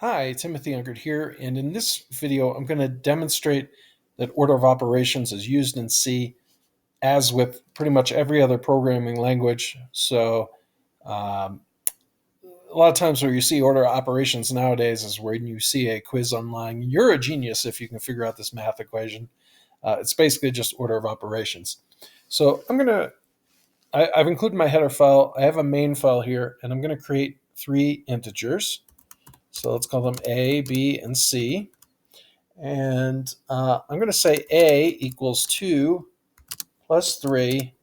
Hi, Timothy Unkert here, and in this video I'm going to demonstrate that order of operations is used in C as with pretty much every other programming language. So um, a lot of times where you see order of operations nowadays is when you see a quiz online. You're a genius if you can figure out this math equation. It's basically just order of operations. So I've included my header file. I have a main file here, and I'm going to create three integers. So let's call them A, B, and C. And I'm going to say A equals 2 plus 3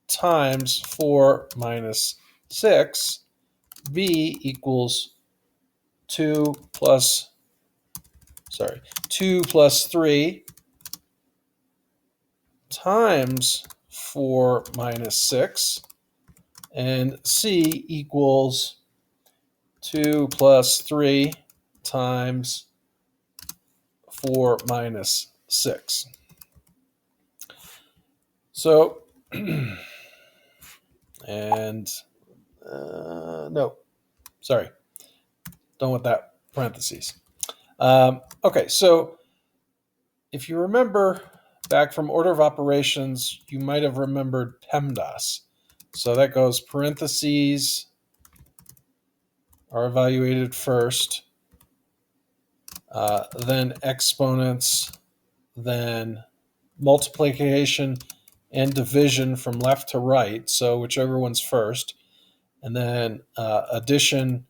times 4 minus 6. B equals 2 plus 3 times 4 minus 6. And C equals 2 plus 3 times 4 minus 6. So, and no, sorry, don't want that parentheses. Okay, so if you remember back from order of operations, you might have remembered PEMDAS. So that goes parentheses are evaluated first, then exponents, then multiplication and division from left to right, so whichever one's first, and then addition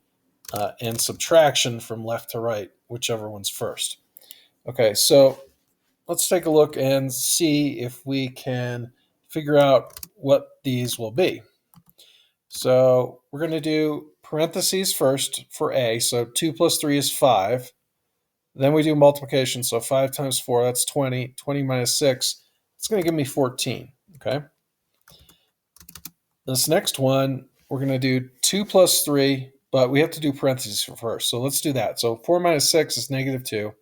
and subtraction from left to right, whichever one's first. Okay, so let's take a look and see if we can figure out what these will be. So we're going to do parentheses first for A. So 2 plus 3 is 5. Then we do multiplication. So 5 times 4, that's 20. 20 minus 6, it's going to give me 14. Okay. This next one, we're going to do 2 plus 3, but we have to do parentheses first. So let's do that. So 4 minus 6 is negative 2.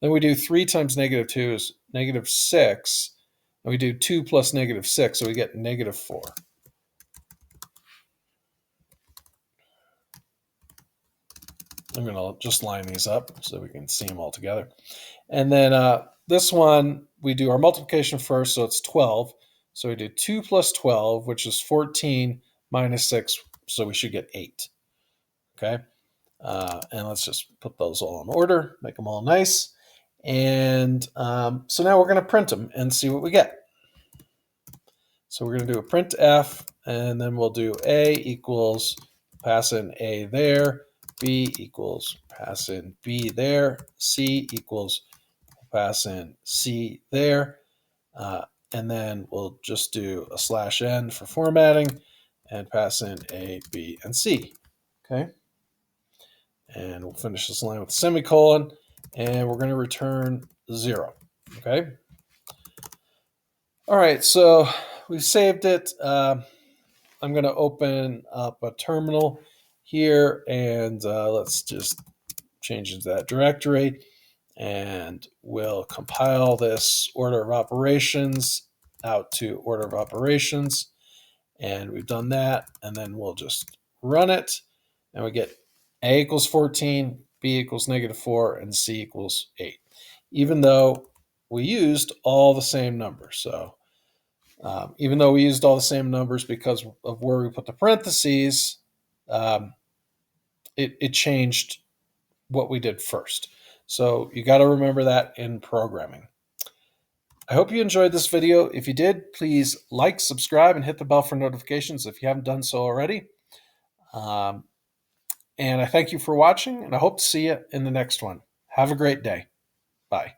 Then we do 3 times negative 2 is negative 6. And we do 2 plus negative 6, so we get negative 4. I'm going to just line these up so we can see them all together. And then this one, we do our multiplication first, so it's 12. So we do 2 plus 12, which is 14 minus 6, so we should get 8. Okay, and let's just put those all in order, make them all nice. And so now we're going to print them and see what we get. So we're going to do a print F, and then we'll do A equals, pass in A there, B equals, pass in B there, C equals, pass in C there, and then we'll just do a /n for formatting and pass in A, B, and C. Okay, and we'll finish this line with a semicolon, and we're going to return 0. Okay. All right, so we've saved it. I'm going to open up a terminal here, and let's just change into that directory, and we'll compile this order of operations out to order of operations, and we've done that, and then we'll just run it, and we get A equals 14, B equals negative 4, and C equals 8, even though we used all the same numbers. So even though we used all the same numbers because of where we put the parentheses, it changed what we did first. So you got to remember that in programming. I hope you enjoyed this video. If you did, please like, subscribe, and hit the bell for notifications if you haven't done so already. And I thank you for watching, and I hope to see you in the next one. Have a great day. Bye.